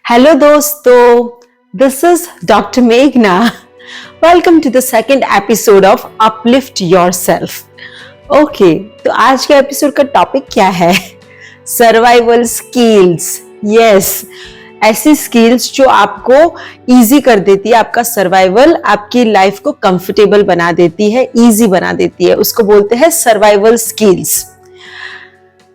Hello दोस्तों, this is Dr. Meghna. Welcome to the second episode of Uplift Yourself. Okay, तो आज के episode का टॉपिक क्या है? Survival skills. यस, ऐसी स्किल्स जो आपको इजी कर देती है, आपका सर्वाइवल, आपकी लाइफ को कंफर्टेबल बना देती है, इजी बना देती है. उसको बोलते हैं सर्वाइवल स्किल्स.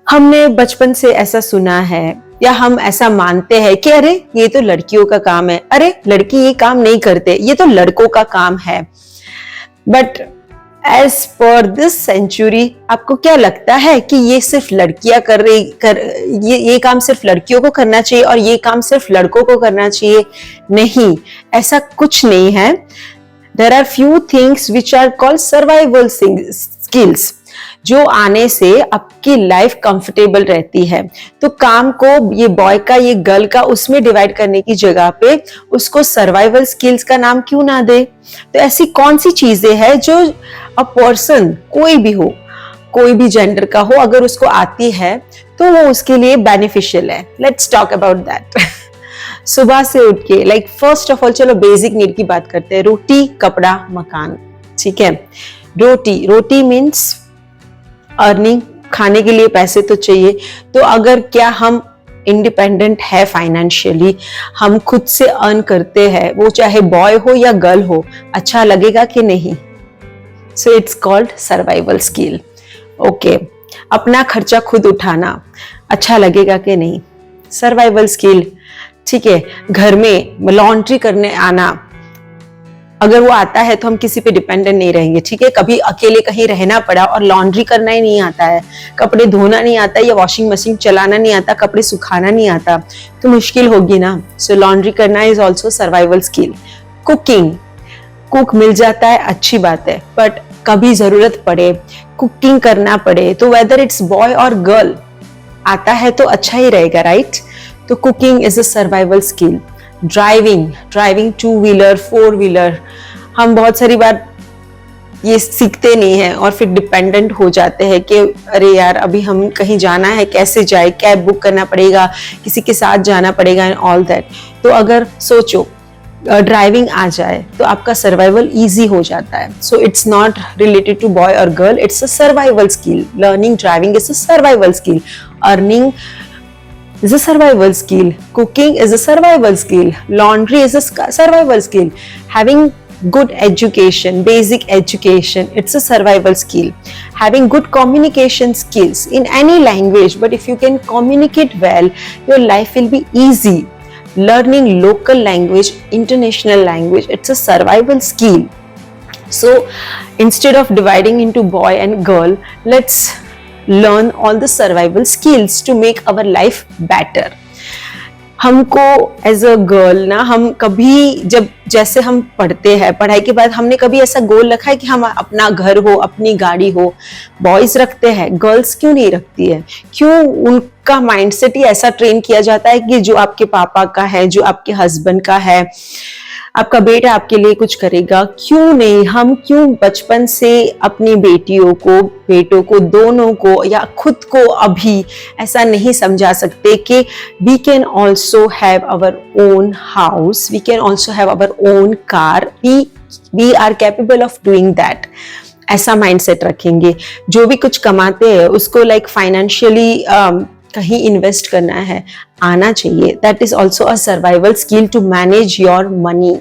हमने बचपन से ऐसा सुना है या हम ऐसा मानते हैं कि अरे ये तो लड़कियों का काम है, अरे लड़की ये काम नहीं करते, ये तो लड़कों का काम है. But as per this century आपको क्या लगता है कि ये सिर्फ लड़कियां ये काम सिर्फ लड़कियों को करना चाहिए और ये काम सिर्फ लड़कों को करना चाहिए? नहीं, ऐसा कुछ नहीं है. There are few things which are called survival skills जो आने से आपकी लाइफ कंफर्टेबल रहती है. तो काम को ये बॉय का, ये गर्ल का, उसमें डिवाइड करने की जगह पे उसको सर्वाइवल स्किल्स का नाम क्यों ना दे? तो ऐसी कौन सी चीजें हैं जो अ पर्सन, कोई भी हो, कोई भी जेंडर का हो, अगर उसको आती है तो वो उसके लिए बेनिफिशियल है. Let's talk about that. सुबह से उठ के लाइक फर्स्ट ऑफ ऑल चलो बेसिक नीड की बात करते हैं. रोटी, कपड़ा, मकान. ठीक है. रोटी मीन्स अर्निंग, खाने के लिए पैसे तो चाहिए. तो अगर क्या हम इंडिपेंडेंट है फाइनेंशियली, हम खुद से अर्न करते हैं, वो चाहे बॉय हो या गर्ल हो, अच्छा लगेगा कि नहीं? So it's called survival skill. Okay, अपना खर्चा खुद उठाना अच्छा लगेगा कि नहीं? Survival skill. ठीक है. घर में लॉन्ड्री करने आना, अगर वो आता है तो हम किसी पे डिपेंडेंट नहीं रहेंगे. ठीक है. कभी अकेले कहीं रहना पड़ा और लॉन्ड्री करना ही नहीं आता है, कपड़े धोना नहीं आता या वॉशिंग मशीन चलाना नहीं आता, कपड़े सुखाना नहीं आता, तो मुश्किल होगी ना. सो लॉन्ड्री करना is also survival skill. Cook मिल जाता है, अच्छी बात है, बट कभी जरूरत पड़े, कुकिंग करना पड़े, तो वेदर इट्स बॉय और गर्ल, आता है तो अच्छा ही रहेगा, राइट? तो cooking is a survival skill. Driving 2 wheeler 4 wheeler, हम बहुत सारी बार ये सीखते नहीं हैं और फिर डिपेंडेंट हो जाते हैं कि अरे यार अभी हम कहीं जाना है, कैसे जाए, कैब बुक करना पड़ेगा, किसी के साथ जाना पड़ेगा एंड ऑल दैट. तो अगर सोचो ड्राइविंग आ जाए तो आपका सर्वाइवल इजी हो जाता है. So it's not related to boy और girl, it's a survival skill. Learning driving is a survival skill. Earning is a survival skill. Cooking is a survival skill. Laundry is a survival skill. Having good education, basic education, it's a survival skill. Having good communication skills in any language, but if you can communicate well, your life will be easy. Learning local language, international language, it's a survival skill. So instead of dividing into boy and girl, let's learn all the survival skills to make our life better. हमको as a girl ना, हम कभी जब जैसे हम पढ़ते हैं, पढ़ाई के बाद हमने कभी ऐसा गोल रखा है कि हम अपना घर हो, अपनी गाड़ी हो? बॉयज रखते हैं, गर्ल्स क्यों नहीं रखती है? क्यों उनका माइंडसेट ही ऐसा ट्रेन किया जाता है कि जो आपके पापा का है, जो आपके हस्बैंड का है, आपका बेटा आपके लिए कुछ करेगा? क्यों नहीं? हम क्यों बचपन से अपनी बेटियों को, बेटों को, दोनों को या खुद को अभी ऐसा नहीं समझा सकते कि we can also have our own house, we can also have our own car, we are capable of doing that. ऐसा माइंडसेट रखेंगे. जो भी कुछ कमाते हैं उसको लाइक फाइनेंशियली कहीं इन्वेस्ट करना है, आना चाहिए. That is also a survival skill to manage your money.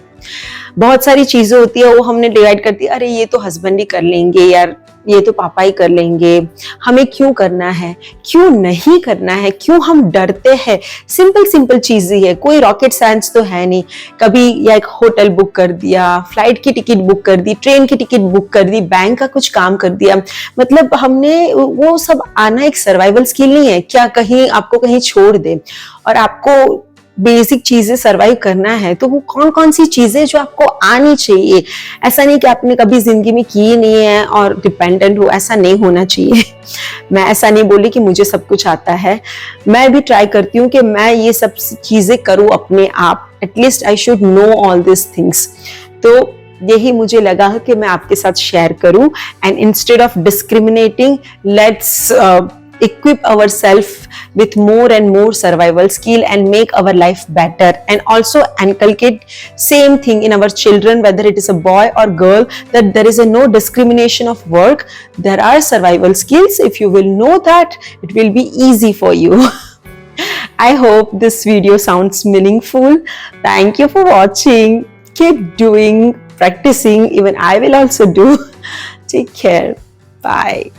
बहुत सारी चीजें होती है वो हमने डिवाइड कर दी, अरे ये तो हस्बैंड ही कर लेंगे यार, ये तो पापा ही कर लेंगे, हमें क्यों करना है? क्यों नहीं करना है? क्यों हम डरते हैं? सिंपल चीजें है, कोई रॉकेट साइंस तो है नहीं. कभी या एक होटल बुक कर दिया, फ्लाइट की टिकट बुक कर दी, ट्रेन की टिकट बुक कर दी, बैंक का कुछ काम कर दिया, मतलब हमने वो सब आना एक सर्वाइवल स्किल नहीं है. क्या कहीं आपको कहीं छोड़ दे और आपको बेसिक चीजें सर्वाइव करना है, तो वो कौन कौन सी चीजें जो आपको आनी चाहिए? ऐसा नहीं कि आपने कभी जिंदगी में की नहीं है और डिपेंडेंट हो, ऐसा नहीं होना चाहिए. मैं ऐसा नहीं बोली कि मुझे सब कुछ आता है, मैं भी ट्राई करती हूँ कि मैं ये सब चीजें करूँ अपने आप. At least I should know all this things. तो यही मुझे लगा कि मैं आपके साथ शेयर करूं. And instead of discriminating, let's equip ourselves with more and more survival skill and make our life better, and also inculcate same thing in our children, whether it is a boy or girl, that there is a no discrimination of work. There are survival skills. If you will know that, it will be easy for you. I hope this video sounds meaningful. Thank you for watching. Keep doing, practicing. Even I will also do. Take care. Bye.